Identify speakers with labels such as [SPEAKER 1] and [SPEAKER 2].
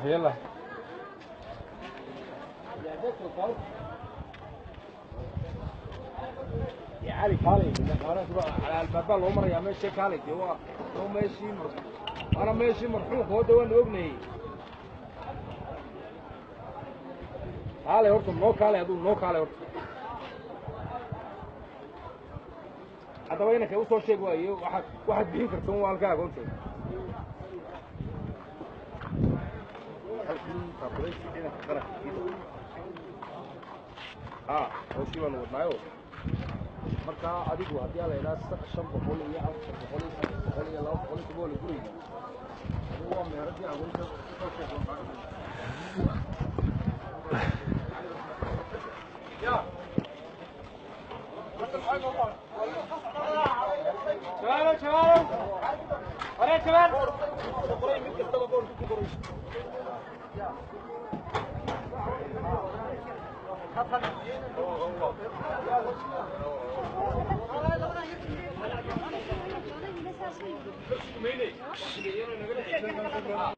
[SPEAKER 1] يلا يا علي كالي على الباب العمر يا ماشي كالي هو ماشي انا ماشي مرحوم هو ده وانا ابني علي horta noo kaalay aduu noo kaalay horta hadaba inaka u soo sheeg waayo waxaad bixin kartaa waa halkaaga horta hawshii baan wadnaayo marka adigu haddii la ilaa 500 iyo 400 iyo 200 bool guriga waa meeradii aan wada soo sheegay ya شباب ورا شباب قريب من كده بقول لكم قريب